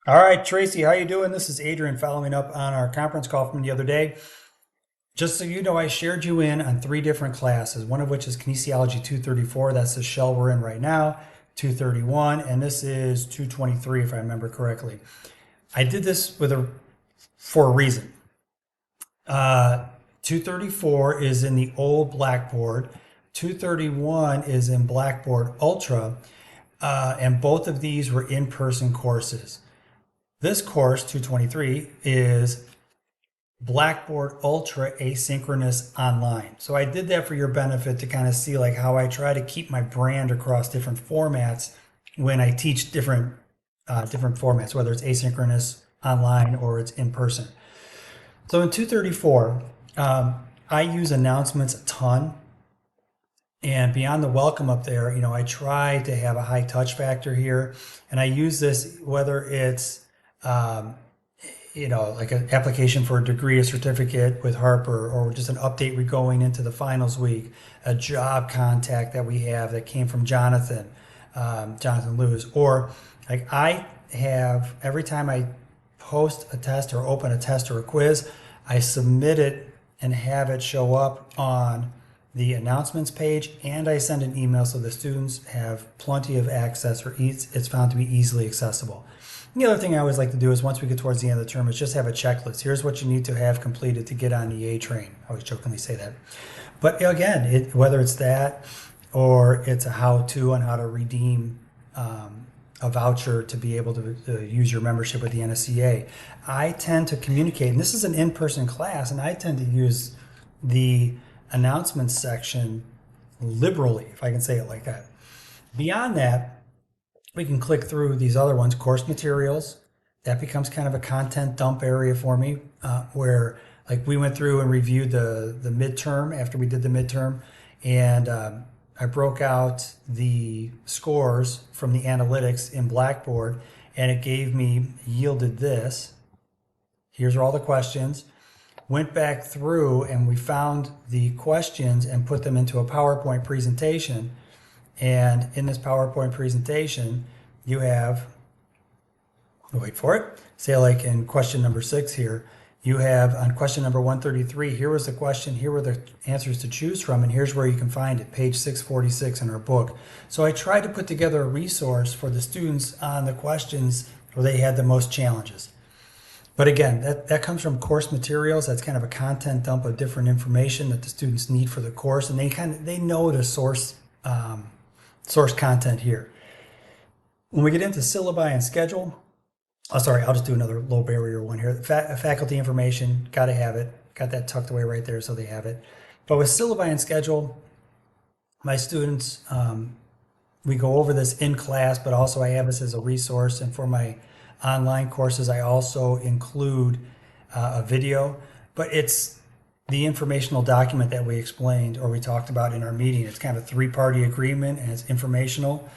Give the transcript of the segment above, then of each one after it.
All right, Tracy, how you doing? This is Adrian following up on our conference call from the other day. Just so you know, I shared you in on three different classes, one of which is Kinesiology 234. That's the shell we're in right now, 231, and this is 223, if I remember correctly. I did this for a reason. 234 is in the old Blackboard. 231 is in Blackboard Ultra, and both of these were in-person courses. This course, 223, is Blackboard Ultra Asynchronous Online. So I did that for your benefit to kind of see like how I try to keep my brand across different formats when I teach different formats, whether it's asynchronous, online, or it's in person. So in 234, I use announcements a ton. And beyond the welcome up there, I try to have a high touch factor here. And I use this whether it's like an application for a degree, a certificate with Harper, or just an update we're going into the finals week, a job contact that we have that came from Jonathan Lewis, or like I have every time I post a test or open a test or a quiz, I submit it and have it show up on the announcements page, and I send an email so the students have plenty of access, or it's found to be easily accessible. And the other thing I always like to do is once we get towards the end of the term is just have a checklist. Here's what you need to have completed to get on the A train. I always jokingly say that. But again, whether it's that or it's a how-to on how to redeem a voucher to be able to use your membership with the NSCA, I tend to communicate, and this is an in-person class, and I tend to use the announcements section liberally, if I can say it like that. Beyond that, we can click through these other ones, course materials. That becomes kind of a content dump area for me, where like we went through and reviewed the midterm after we did the midterm, and I broke out the scores from the analytics in Blackboard, and it yielded this. Here's all the questions. Went back through and we found the questions and put them into a PowerPoint presentation. And in this PowerPoint presentation, you have, wait for it, say like in question number 6 here, you have on question number 133, here was the question, here were the answers to choose from, and here's where you can find it, page 646 in our book. So I tried to put together a resource for the students on the questions where they had the most challenges. But again, that comes from course materials. That's kind of a content dump of different information that the students need for the course, and they know the source content here. When we get into syllabi and schedule, sorry, I'll just do another low barrier one here. Faculty information, got to have it. Got that tucked away right there so they have it. But with syllabi and schedule, my students, we go over this in class, but also I have this as a resource, and for my online courses, I also include a video, but it's the informational document that we explained or we talked about in our meeting. It's kind of a three-party agreement, and it's informational,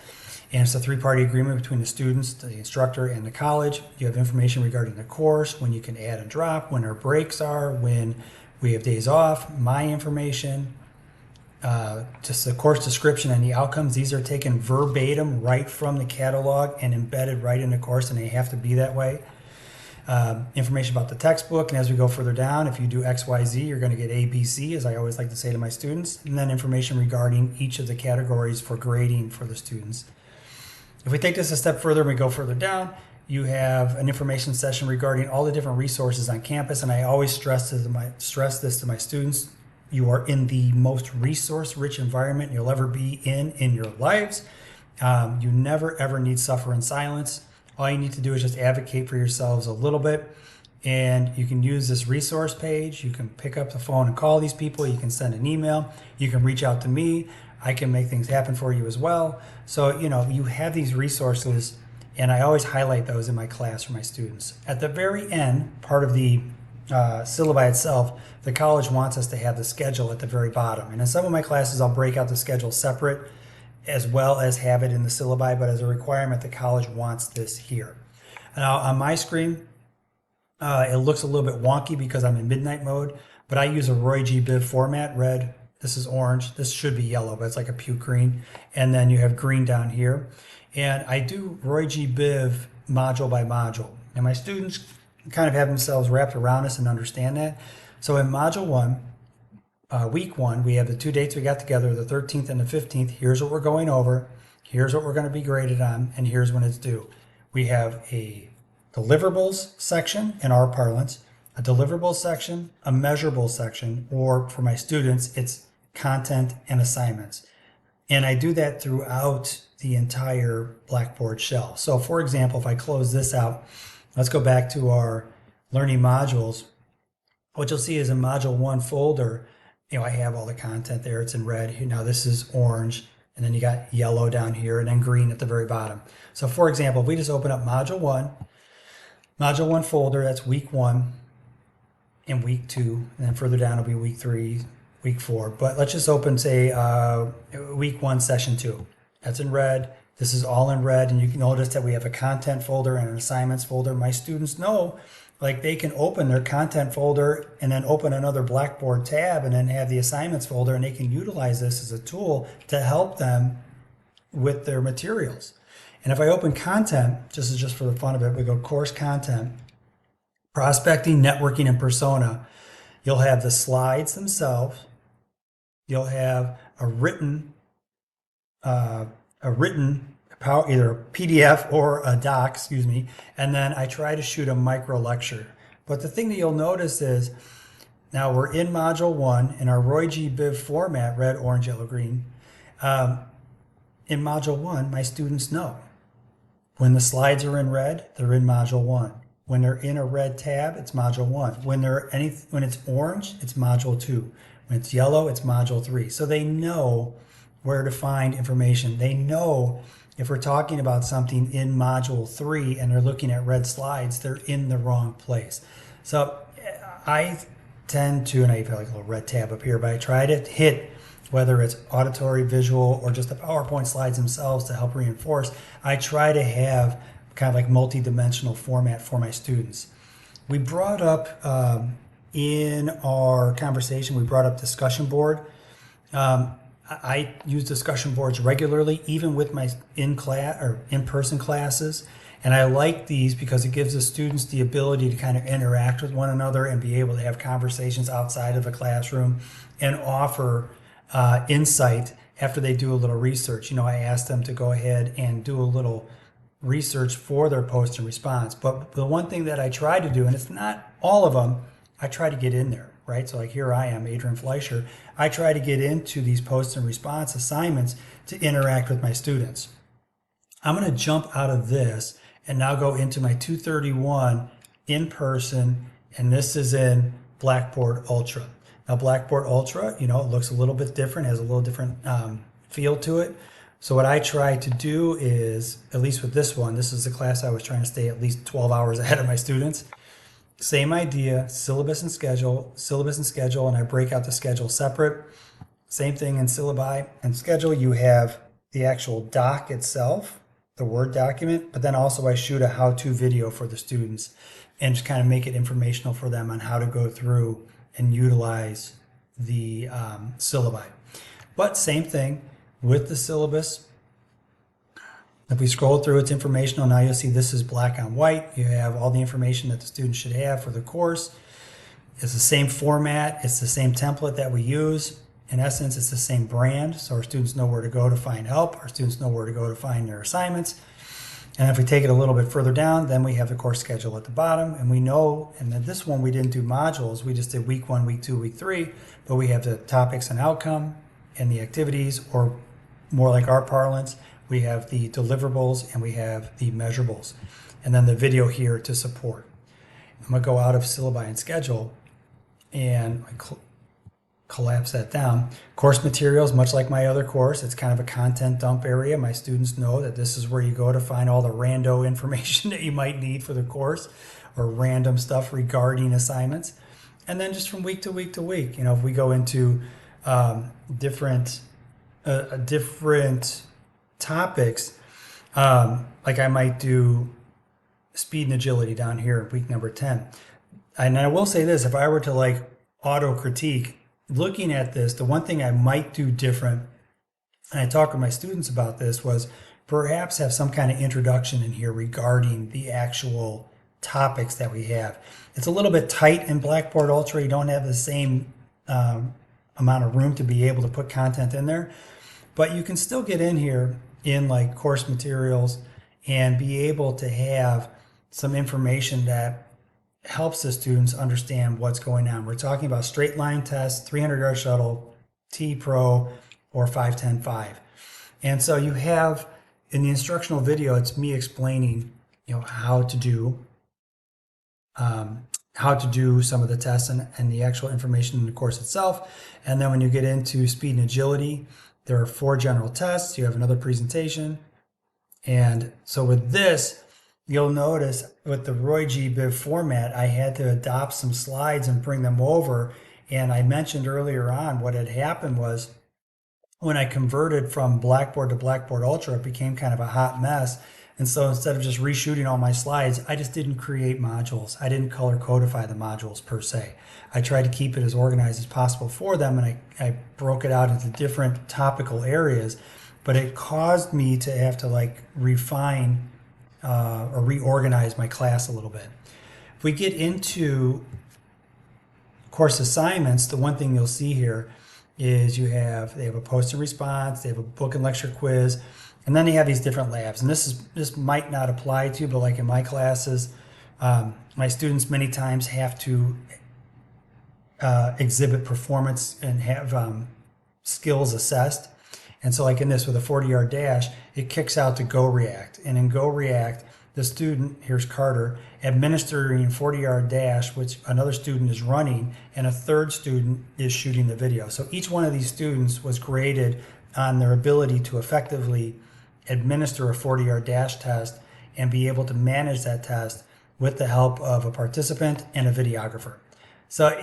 and it's a three-party agreement between the students, the instructor, and the college. You have information regarding the course, when you can add and drop, when our breaks are, when we have days off, my information, just the course description and the outcomes. These are taken verbatim right from the catalog and embedded right in the course, and they have to be that way. Information about the textbook, and as we go further down, if you do XYZ, you're going to get ABC, as I always like to say to my students, and then information regarding each of the categories for grading for the students. If we take this a step further and we go further down, you have an information session regarding all the different resources on campus, and I always stress this to my students. You are in the most resource-rich environment you'll ever be in your lives. You never, ever need suffer in silence. All you need to do is just advocate for yourselves a little bit. And you can use this resource page. You can pick up the phone and call these people. You can send an email. You can reach out to me. I can make things happen for you as well. So, you have these resources, and I always highlight those in my class for my students. At the very end, part of the syllabi itself, the college wants us to have the schedule at the very bottom. And in some of my classes, I'll break out the schedule separate as well as have it in the syllabi, but as a requirement, the college wants this here. Now on my screen, it looks a little bit wonky because I'm in midnight mode, but I use a Roy G. Biv format, red. This is orange. This should be yellow, but it's like a puke green. And then you have green down here. And I do Roy G. Biv module by module. And my students kind of have themselves wrapped around us and understand that. So in Module 1, week 1, we have the 2 dates we got together, the 13th and the 15th. Here's what we're going over. Here's what we're going to be graded on, and here's when it's due. We have a deliverables section in our parlance, a deliverables section, a measurable section, or for my students, it's content and assignments. And I do that throughout the entire Blackboard shell. So for example, if I close this out, let's go back to our learning modules. What you'll see is in Module 1 folder, I have all the content there. It's in red. Now this is orange, and then you got yellow down here, and then green at the very bottom. So for example, if we just open up Module 1 folder, that's week 1 and week 2, and then further down it'll be week 3, week 4. But let's just open, say, week 1, session 2. That's in red. This is all in red, and you can notice that we have a content folder and an assignments folder. My students know, like, they can open their content folder and then open another Blackboard tab and then have the assignments folder, and they can utilize this as a tool to help them with their materials. And if I open content, just for the fun of it, we go course content, prospecting, networking, and persona. You'll have the slides themselves. You'll have a written either a PDF or a doc, and then I try to shoot a micro lecture. But the thing that you'll notice is now we're in Module 1 in our Roy G. Biv format, red, orange, yellow, green. In Module 1, my students know. When the slides are in red, they're in Module 1. When they're in a red tab, it's Module 1. When it's orange, it's Module 2. When it's yellow, it's Module 3. So they know where to find information. They know if we're talking about something in Module 3 and they're looking at red slides, they're in the wrong place. So I tend to, and I have like a little red tab up here, but I try to hit, whether it's auditory, visual, or just the PowerPoint slides themselves to help reinforce, I try to have kind of like multi-dimensional format for my students. We brought up in our conversation, we brought up discussion board. I use discussion boards regularly, even with my in-person classes. And I like these because it gives the students the ability to kind of interact with one another and be able to have conversations outside of the classroom and offer insight after they do a little research. I asked them to go ahead and do a little research for their post and response. But the one thing that I try to do, and it's not all of them, I try to get in there, right? So like here I am, Adrian Fleischer. I try to get into these post and response assignments to interact with my students. I'm going to jump out of this and now go into my 231 in person, and this is in Blackboard Ultra. Now Blackboard Ultra, it looks a little bit different, has a little different feel to it. So what I try to do is, at least with this one, this is a class I was trying to stay at least 12 hours ahead of my students. Same idea, syllabus and schedule, and I break out the schedule separate. Same thing in syllabi and schedule. You have the actual doc itself, the Word document, but then also I shoot a how-to video for the students and just kind of make it informational for them on how to go through and utilize the syllabi. But same thing with the syllabus. If we scroll through, it's informational. Now you'll see this is black on white. You have all the information that the students should have for the course. It's the same format. It's the same template that we use. In essence, it's the same brand. So our students know where to go to find help. Our students know where to go to find their assignments. And if we take it a little bit further down, then we have the course schedule at the bottom. And we know, and then this one we didn't do modules. We just did week 1, week 2, week 3. But we have the topics and outcome and the activities, or more like our parlance, we have the deliverables and we have the measurables. And then the video here to support. I'm going to go out of syllabi and schedule and collapse that down. Course materials, much like my other course, it's kind of a content dump area. My students know that this is where you go to find all the rando information that you might need for the course, or random stuff regarding assignments. And then just from week to week to week, if we go into different topics, like I might do speed and agility down here in week number 10. And I will say this, if I were to like auto critique, looking at this, the one thing I might do different, and I talked with my students about this, was perhaps have some kind of introduction in here regarding the actual topics that we have. It's a little bit tight in Blackboard Ultra. You don't have the same amount of room to be able to put content in there, but you can still get in here in like course materials and be able to have some information that helps the students understand what's going on. We're talking about straight line tests, 300-yard shuttle, T-Pro, or 5-10-5. And so you have in the instructional video, it's me explaining, how to do some of the tests and the actual information in the course itself. And then when you get into speed and agility, there are 4 general tests. You have another presentation. And so with this, you'll notice with the Roy G. Biv format, I had to adopt some slides and bring them over. And I mentioned earlier on what had happened was when I converted from Blackboard to Blackboard Ultra, it became kind of a hot mess. And so instead of just reshooting all my slides, I just didn't create modules. I didn't color codify the modules per se. I tried to keep it as organized as possible for them, and I broke it out into different topical areas, but it caused me to have to refine or reorganize my class a little bit. If we get into course assignments, the one thing you'll see here is they have a post and response, they have a book and lecture quiz, and then they have these different labs. And this might not apply to you, but like in my classes, my students many times have to exhibit performance and have skills assessed. And so like in this with a 40-yard dash, it kicks out to Go React. And in Go React, the student, here's Carter, administering 40-yard dash, which another student is running, and a third student is shooting the video. So each one of these students was graded on their ability to effectively administer a 40-yard dash test and be able to manage that test with the help of a participant and a videographer. So,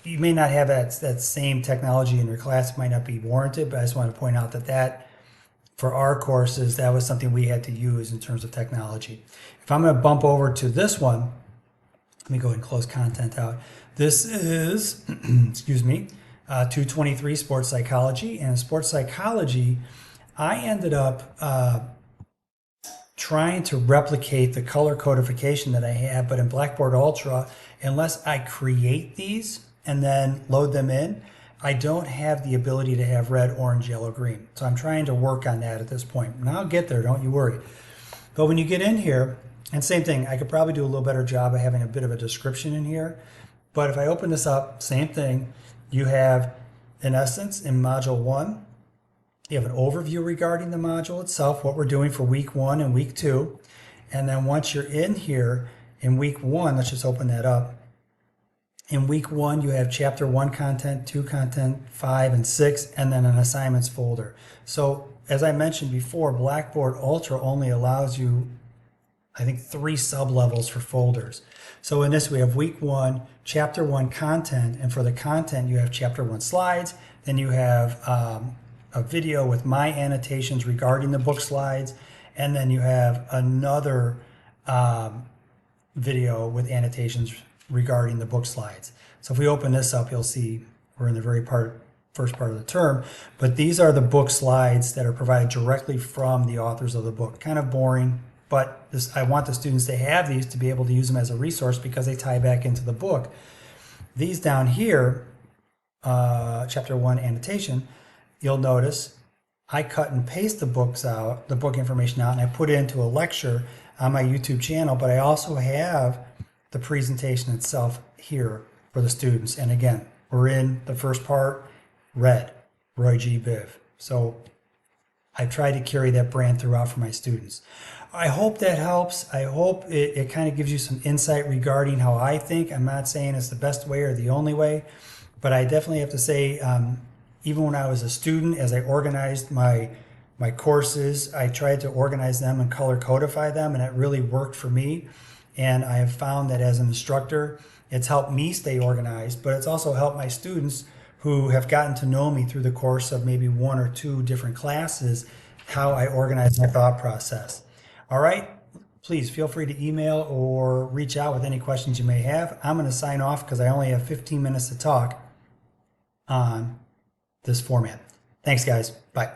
you may not have that same technology in your class. It might not be warranted, but I just want to point out that for our courses, that was something we had to use in terms of technology. If I'm going to bump over to this one, let me go ahead and close content out. This is, excuse me, 223 sports psychology. And in sports psychology, I ended up trying to replicate the color codification that I have, but in Blackboard Ultra, unless I create these and then load them in, I don't have the ability to have red, orange, yellow, green. So I'm trying to work on that at this point. And I'll get there, don't you worry. But when you get in here, and same thing, I could probably do a little better job of having a bit of a description in here. But if I open this up, same thing, you have, in essence, in Module 1, you have an overview regarding the module itself, what we're doing for week 1 and week 2. And then once you're in here in week 1, let's just open that up. In week 1, you have chapter 1 content, 2 content, 5 and 6, and then an assignments folder. So as I mentioned before, Blackboard Ultra only allows you, I think, 3 sub-levels for folders. So in this, we have week 1, chapter 1 content, and for the content, you have chapter 1 slides, then you have a video with my annotations regarding the book slides, and then you have another video with annotations regarding the book slides. So if we open this up, you'll see we're in the first part of the term, but these are the book slides that are provided directly from the authors of the book. Kind of boring, but I want the students to have these to be able to use them as a resource because they tie back into the book. These down here, chapter 1 annotation, you'll notice I cut and paste the book information out, and I put it into a lecture on my YouTube channel, but I also have the presentation itself here for the students. And again, we're in the first part, red, Roy G. Biv. So I try to carry that brand throughout for my students. I hope that helps. I hope it kind of gives you some insight regarding how I think. I'm not saying it's the best way or the only way, but I definitely have to say, even when I was a student, as I organized my courses, I tried to organize them and color codify them, and it really worked for me. And I have found that as an instructor, it's helped me stay organized, but it's also helped my students who have gotten to know me through the course of maybe 1 or 2 different classes, how I organize my thought process. All right, please feel free to email or reach out with any questions you may have. I'm going to sign off because I only have 15 minutes to talk on this format. Thanks, guys. Bye.